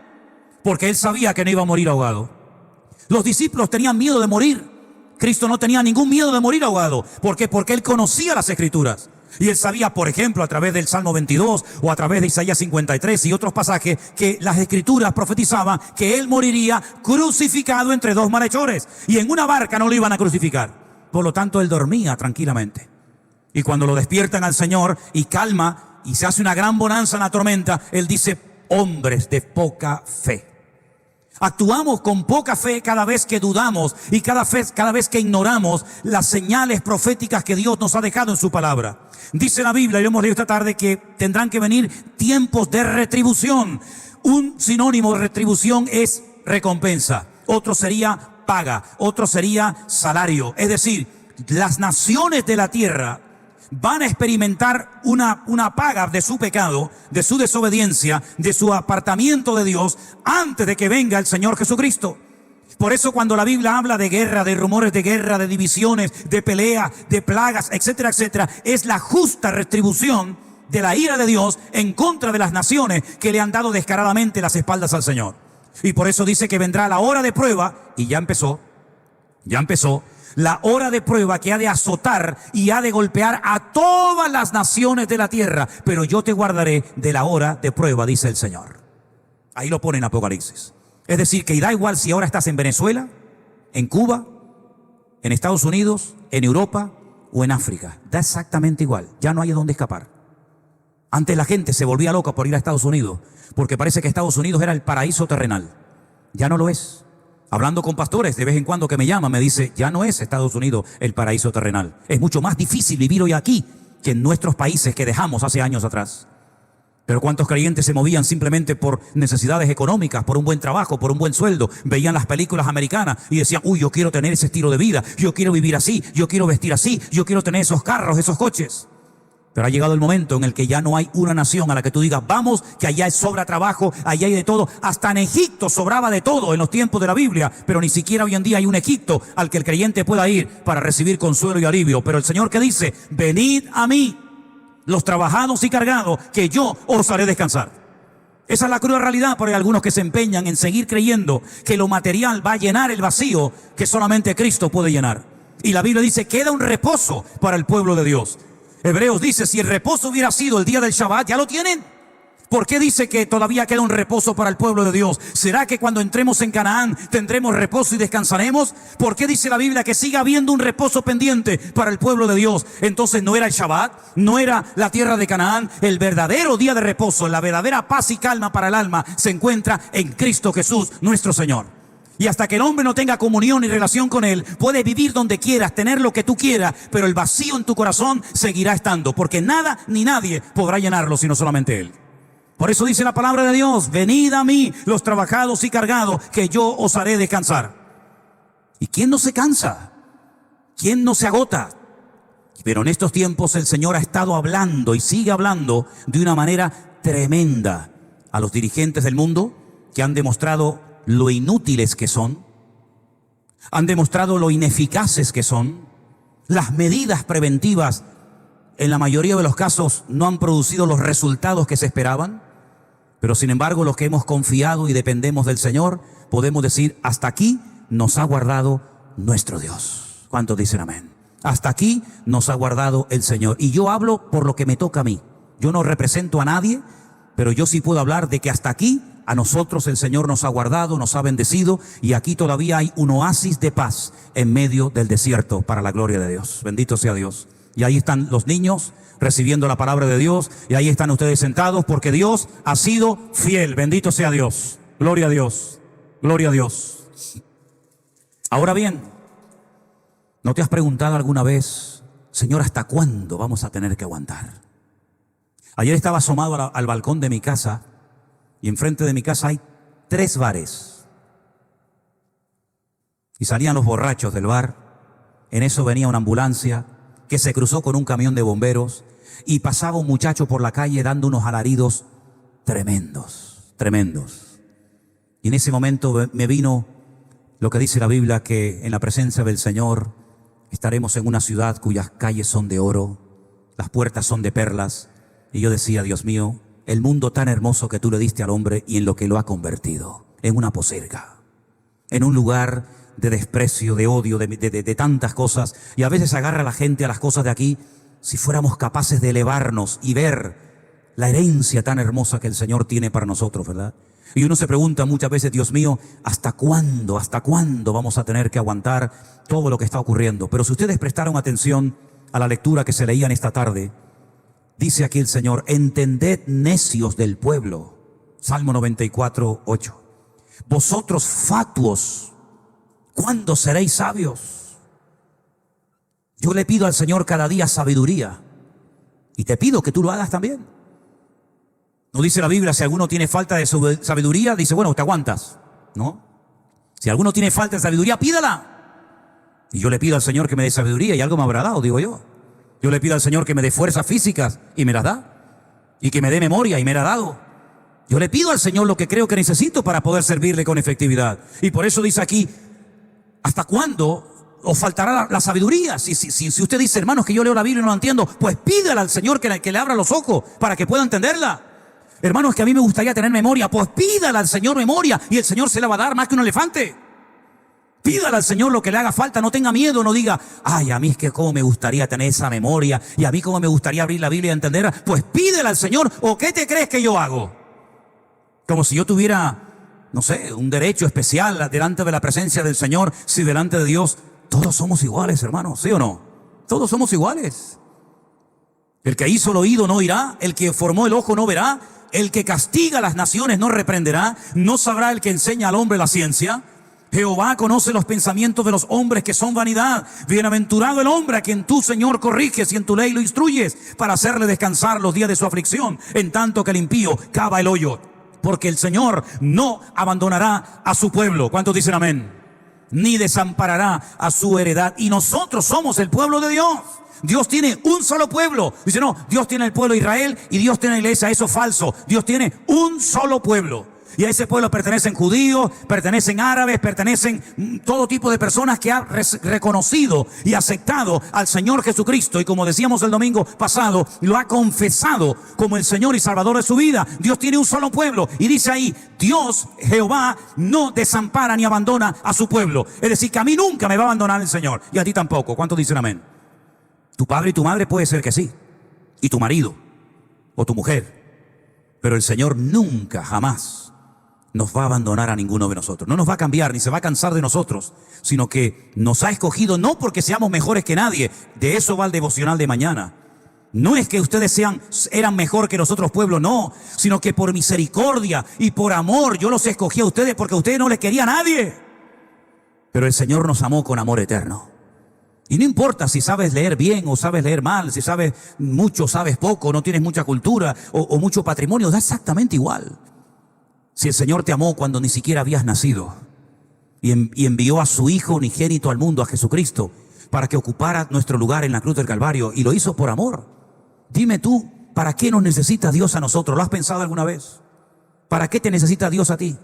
Porque Él sabía que no iba a morir ahogado. Los discípulos tenían miedo de morir. Cristo no tenía ningún miedo de morir ahogado. ¿Por qué? Porque Él conocía las Escrituras. Y Él sabía, por ejemplo, a través del Salmo 22 o a través de Isaías 53 y otros pasajes, que las Escrituras profetizaban que Él moriría crucificado entre dos malhechores. Y en una barca no lo iban a crucificar. Por lo tanto, Él dormía tranquilamente. Y cuando lo despiertan al Señor y calma y se hace una gran bonanza en la tormenta, Él dice, hombres de poca fe. Actuamos con poca fe cada vez que dudamos y cada vez que ignoramos las señales proféticas que Dios nos ha dejado en su palabra. Dice la Biblia, y lo hemos leído esta tarde, que tendrán que venir tiempos de retribución. Un sinónimo de retribución es recompensa. Otro sería paga. Otro sería salario. Es decir, las naciones de la tierra van a experimentar una paga de su pecado, de su desobediencia, de su apartamiento de Dios, antes de que venga el Señor Jesucristo. Por eso cuando la Biblia habla de guerra, de rumores de guerra, de divisiones, de pelea, de plagas, etcétera, etcétera, es la justa retribución de la ira de Dios en contra de las naciones que le han dado descaradamente las espaldas al Señor. Y por eso dice que vendrá la hora de prueba, y ya empezó, la hora de prueba que ha de azotar y ha de golpear a todas las naciones de la tierra. Pero yo te guardaré de la hora de prueba, dice el Señor. Ahí lo pone en Apocalipsis. Es decir, que da igual si ahora estás en Venezuela, en Cuba, en Estados Unidos, en Europa o en África. Da exactamente igual. Ya no hay a dónde escapar. Antes la gente se volvía loca por ir a Estados Unidos, porque parece que Estados Unidos era el paraíso terrenal. Ya no lo es. Hablando con pastores de vez en cuando que me llaman, me dice, ya no es Estados Unidos el paraíso terrenal. Es mucho más difícil vivir hoy aquí que en nuestros países que dejamos hace años atrás. Pero cuántos creyentes se movían simplemente por necesidades económicas, por un buen trabajo, por un buen sueldo. Veían las películas americanas y decían, uy, yo quiero tener ese estilo de vida, yo quiero vivir así, yo quiero vestir así, yo quiero tener esos carros, esos coches. Pero ha llegado el momento en el que ya no hay una nación a la que tú digas, vamos, que allá sobra trabajo, allá hay de todo. Hasta en Egipto sobraba de todo en los tiempos de la Biblia, pero ni siquiera hoy en día hay un Egipto al que el creyente pueda ir para recibir consuelo y alivio. Pero el Señor que dice, venid a mí, los trabajados y cargados, que yo os haré descansar. Esa es la cruda realidad, porque hay algunos que se empeñan en seguir creyendo que lo material va a llenar el vacío que solamente Cristo puede llenar. Y la Biblia dice, queda un reposo para el pueblo de Dios. Hebreos dice, si el reposo hubiera sido el día del Shabbat, ¿ya lo tienen? ¿Por qué dice que todavía queda un reposo para el pueblo de Dios? ¿Será que cuando entremos en Canaán tendremos reposo y descansaremos? ¿Por qué dice la Biblia que siga habiendo un reposo pendiente para el pueblo de Dios? Entonces no era el Shabbat, no era la tierra de Canaán. El verdadero día de reposo, la verdadera paz y calma para el alma se encuentra en Cristo Jesús, nuestro Señor. Y hasta que el hombre no tenga comunión y relación con Él, puedes vivir donde quieras, tener lo que tú quieras, pero el vacío en tu corazón seguirá estando, porque nada ni nadie podrá llenarlo sino solamente Él. Por eso dice la palabra de Dios: venid a mí los trabajados y cargados, que yo os haré descansar. ¿Y quién no se cansa? ¿Quién no se agota? Pero en estos tiempos el Señor ha estado hablando y sigue hablando de una manera tremenda a los dirigentes del mundo, que han demostrado lo inútiles que son, han demostrado lo ineficaces que son. Las medidas preventivas en la mayoría de los casos no han producido los resultados que se esperaban, pero sin embargo los que hemos confiado y dependemos del Señor podemos decir: hasta aquí nos ha guardado nuestro Dios. ¿Cuántos dicen amén? Hasta aquí nos ha guardado el Señor. Y yo hablo por lo que me toca a mí. Yo no represento a nadie, pero yo sí puedo hablar de que hasta aquí a nosotros el Señor nos ha guardado, nos ha bendecido, y aquí todavía hay un oasis de paz en medio del desierto, para la gloria de Dios. Bendito sea Dios. Y ahí están los niños recibiendo la palabra de Dios, y ahí están ustedes sentados, porque Dios ha sido fiel. Bendito sea Dios. Gloria a Dios. Gloria a Dios. Ahora bien, ¿no te has preguntado alguna vez: Señor, ¿hasta cuándo vamos a tener que aguantar? Ayer estaba asomado al balcón de mi casa, y enfrente de mi casa hay 3 bares. Y salían los borrachos del bar. En eso venía una ambulancia que se cruzó con un camión de bomberos, y pasaba un muchacho por la calle dando unos alaridos tremendos, tremendos. Y en ese momento me vino lo que dice la Biblia, que en la presencia del Señor estaremos en una ciudad cuyas calles son de oro, las puertas son de perlas. Y yo decía: Dios mío, el mundo tan hermoso que tú le diste al hombre, y en lo que lo ha convertido, en una poserga, en un lugar de desprecio, de odio, de tantas cosas. Y a veces agarra a la gente a las cosas de aquí. Si fuéramos capaces de elevarnos y ver la herencia tan hermosa que el Señor tiene para nosotros, ¿verdad? Y uno se pregunta muchas veces: Dios mío, ¿hasta cuándo vamos a tener que aguantar todo lo que está ocurriendo? Pero si ustedes prestaron atención a la lectura que se leía en esta tarde, dice aquí el Señor: entended, necios del pueblo. Salmo 94, 8. Vosotros fatuos, ¿cuándo seréis sabios? Yo le pido al Señor cada día sabiduría, y te pido que tú lo hagas también. No dice la Biblia: si alguno tiene falta de sabiduría, dice, bueno, te aguantas. No. Si alguno tiene falta de sabiduría, pídala. Y yo le pido al Señor que me dé sabiduría, y algo me habrá dado, digo yo. Yo le pido al Señor que me dé fuerzas físicas, y me las da. Y que me dé memoria, y me la ha dado. Yo le pido al Señor lo que creo que necesito para poder servirle con efectividad. Y por eso dice aquí: ¿hasta cuándo os faltará la sabiduría? Si usted dice: hermanos, que yo leo la Biblia y no la entiendo, pues pídale al Señor que le abra los ojos para que pueda entenderla. Hermanos, que a mí me gustaría tener memoria, pues pídale al Señor memoria, y el Señor se la va a dar más que un elefante. Pídale al Señor lo que le haga falta, no tenga miedo, no diga: ay, a mí es que cómo me gustaría tener esa memoria, y a mí cómo me gustaría abrir la Biblia y entenderla. Pues pídele al Señor. ¿O qué te crees que yo hago? Como si yo tuviera, no sé, un derecho especial delante de la presencia del Señor, si delante de Dios todos somos iguales, hermanos, ¿sí o no? Todos somos iguales. El que hizo el oído no oirá, el que formó el ojo no verá, el que castiga a las naciones no reprenderá, no sabrá el que enseña al hombre la ciencia. Jehová conoce los pensamientos de los hombres, que son vanidad. Bienaventurado el hombre a quien tú, Señor, corriges y en tu ley lo instruyes, para hacerle descansar los días de su aflicción, en tanto que el impío cava el hoyo. Porque el Señor no abandonará a su pueblo. ¿Cuántos dicen amén? Ni desamparará a su heredad. Y nosotros somos el pueblo de Dios. Dios tiene un solo pueblo. Dice: no, Dios tiene el pueblo de Israel y Dios tiene la iglesia. Eso es falso. Dios tiene un solo pueblo. Y a ese pueblo pertenecen judíos, pertenecen árabes, pertenecen todo tipo de personas que han reconocido y aceptado al Señor Jesucristo. Y como decíamos el domingo pasado, lo ha confesado como el Señor y Salvador de su vida. Dios tiene un solo pueblo. Y dice ahí: Dios, Jehová, no desampara ni abandona a su pueblo. Es decir, que a mí nunca me va a abandonar el Señor. Y a ti tampoco. ¿Cuántos dicen amén? Tu padre y tu madre puede ser que sí. Y tu marido. O tu mujer. Pero el Señor nunca, jamás nos va a abandonar a ninguno de nosotros. No nos va a cambiar, ni se va a cansar de nosotros, sino que nos ha escogido no porque seamos mejores que nadie. De eso va el devocional de mañana. No es que ustedes eran mejor que los otros pueblos, no, sino que por misericordia y por amor yo los escogí a ustedes, porque a ustedes no les quería a nadie. Pero el Señor nos amó con amor eterno. Y no importa si sabes leer bien o sabes leer mal, si sabes mucho, sabes poco, no tienes mucha cultura o mucho patrimonio, da exactamente igual. Si el Señor te amó cuando ni siquiera habías nacido y envió a su Hijo unigénito al mundo, a Jesucristo, para que ocupara nuestro lugar en la cruz del Calvario, y lo hizo por amor. Dime tú, ¿para qué nos necesita Dios a nosotros? ¿Lo has pensado alguna vez? ¿Para qué te necesita Dios a ti?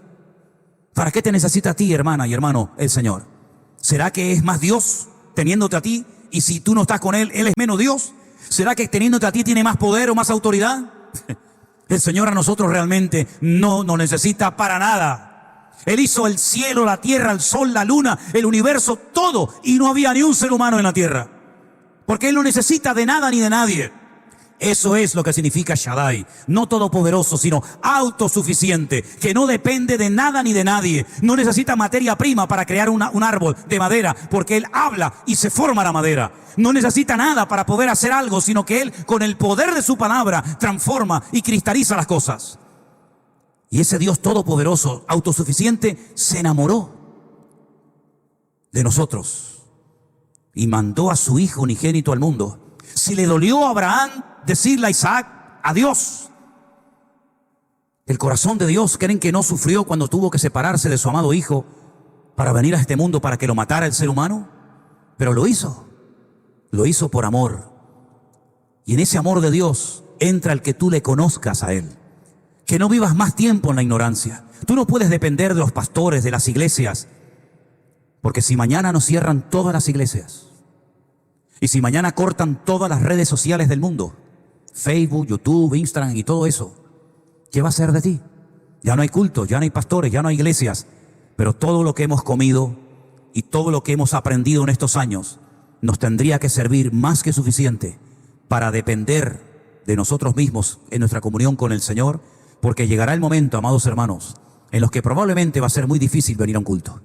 ¿Para qué te necesita a ti, hermana y hermano, el Señor? ¿Será que es más Dios teniéndote a ti, y si tú no estás con Él, Él es menos Dios? ¿Será que teniéndote a ti tiene más poder o más autoridad? El Señor a nosotros realmente no nos necesita para nada. Él hizo el cielo, la tierra, el sol, la luna, el universo, todo, y no había ni un ser humano en la tierra, porque Él no necesita de nada ni de nadie. Eso es lo que significa Shaddai, no todopoderoso, sino autosuficiente, que no depende de nada ni de nadie. No necesita materia prima para crear un árbol de madera, porque Él habla y se forma la madera. No necesita nada para poder hacer algo, sino que Él, con el poder de su palabra, transforma y cristaliza las cosas. Y ese Dios todopoderoso, autosuficiente, se enamoró de nosotros y mandó a su Hijo unigénito al mundo. Si le dolió a Abraham decirle a Isaac, adiós, el corazón de Dios, ¿creen que no sufrió cuando tuvo que separarse de su amado Hijo para venir a este mundo para que lo matara el ser humano? Pero lo hizo por amor. Y en ese amor de Dios entra el que tú le conozcas a Él, que no vivas más tiempo en la ignorancia. Tú no puedes depender de los pastores, de las iglesias, porque si mañana nos cierran todas las iglesias, y si mañana cortan todas las redes sociales del mundo, Facebook, YouTube, Instagram y todo eso, ¿qué va a ser de ti? Ya no hay cultos, ya no hay pastores, ya no hay iglesias, pero todo lo que hemos comido y todo lo que hemos aprendido en estos años nos tendría que servir más que suficiente para depender de nosotros mismos en nuestra comunión con el Señor, porque llegará el momento, amados hermanos, en los que probablemente va a ser muy difícil venir a un culto.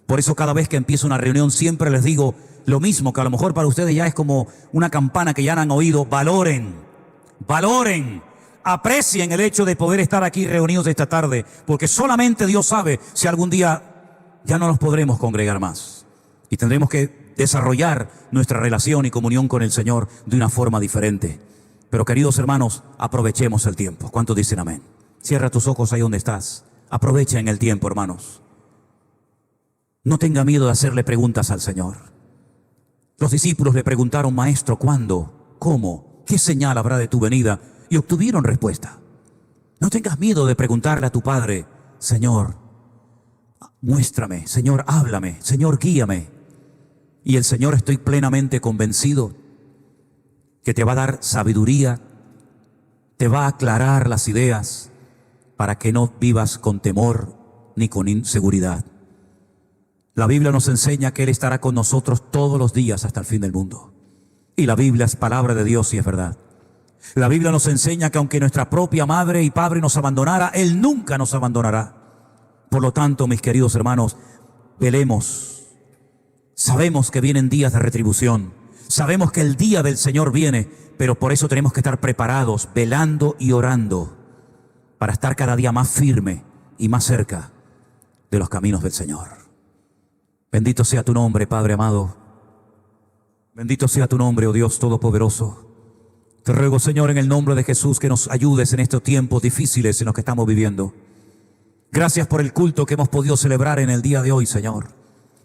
Por eso cada vez que empiezo una reunión siempre les digo lo mismo, que a lo mejor para ustedes ya es como una campana que ya han oído: valoren, aprecien el hecho de poder estar aquí reunidos esta tarde, porque solamente Dios sabe si algún día ya no nos podremos congregar más y tendremos que desarrollar nuestra relación y comunión con el Señor de una forma diferente. Pero queridos hermanos, aprovechemos el tiempo. ¿Cuántos dicen amén? Cierra tus ojos ahí donde estás. Aprovechen el tiempo, hermanos. No tenga miedo de hacerle preguntas al Señor. Los discípulos le preguntaron: Maestro, ¿cuándo? ¿Cómo? ¿Qué señal habrá de tu venida? Y obtuvieron respuesta. No tengas miedo de preguntarle a tu Padre: Señor, muéstrame, Señor, háblame, Señor, guíame. Y el Señor, estoy plenamente convencido que te va a dar sabiduría, te va a aclarar las ideas para que no vivas con temor ni con inseguridad. La Biblia nos enseña que Él estará con nosotros todos los días hasta el fin del mundo. Y la Biblia es palabra de Dios y es verdad. La Biblia nos enseña que aunque nuestra propia madre y padre nos abandonara, Él nunca nos abandonará. Por lo tanto, mis queridos hermanos, velemos. Sabemos que vienen días de retribución. Sabemos que el día del Señor viene, pero por eso tenemos que estar preparados, velando y orando, para estar cada día más firme y más cerca de los caminos del Señor. Bendito sea tu nombre, Padre amado. Bendito sea tu nombre, oh Dios Todopoderoso. Te ruego, Señor, en el nombre de Jesús, que nos ayudes en estos tiempos difíciles en los que estamos viviendo. Gracias por el culto que hemos podido celebrar en el día de hoy, Señor.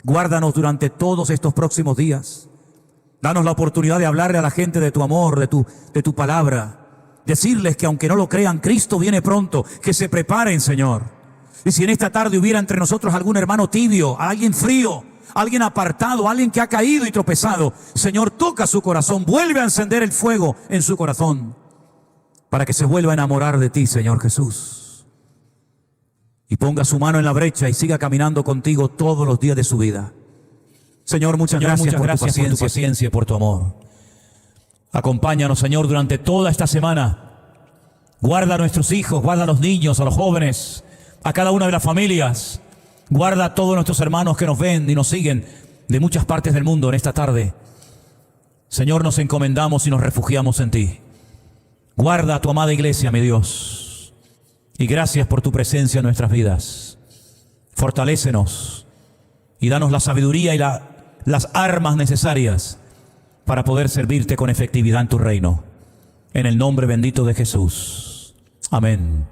Guárdanos durante todos estos próximos días. Danos la oportunidad de hablarle a la gente de tu amor, de tu palabra. Decirles que aunque no lo crean, Cristo viene pronto, que se preparen, Señor. Y si en esta tarde hubiera entre nosotros algún hermano tibio, alguien frío, alguien apartado, alguien que ha caído y tropezado, Señor, toca su corazón, vuelve a encender el fuego en su corazón, para que se vuelva a enamorar de ti, Señor Jesús, y ponga su mano en la brecha y siga caminando contigo todos los días de su vida. Señor, muchas gracias por tu paciencia y por tu amor. Acompáñanos, Señor, durante toda esta semana. Guarda a nuestros hijos, guarda a los niños, a los jóvenes, a cada una de las familias. Guarda a todos nuestros hermanos que nos ven y nos siguen de muchas partes del mundo en esta tarde. Señor, nos encomendamos y nos refugiamos en ti. Guarda a tu amada iglesia, mi Dios. Y gracias por tu presencia en nuestras vidas. Fortalécenos y danos la sabiduría y las armas necesarias para poder servirte con efectividad en tu reino. En el nombre bendito de Jesús. Amén.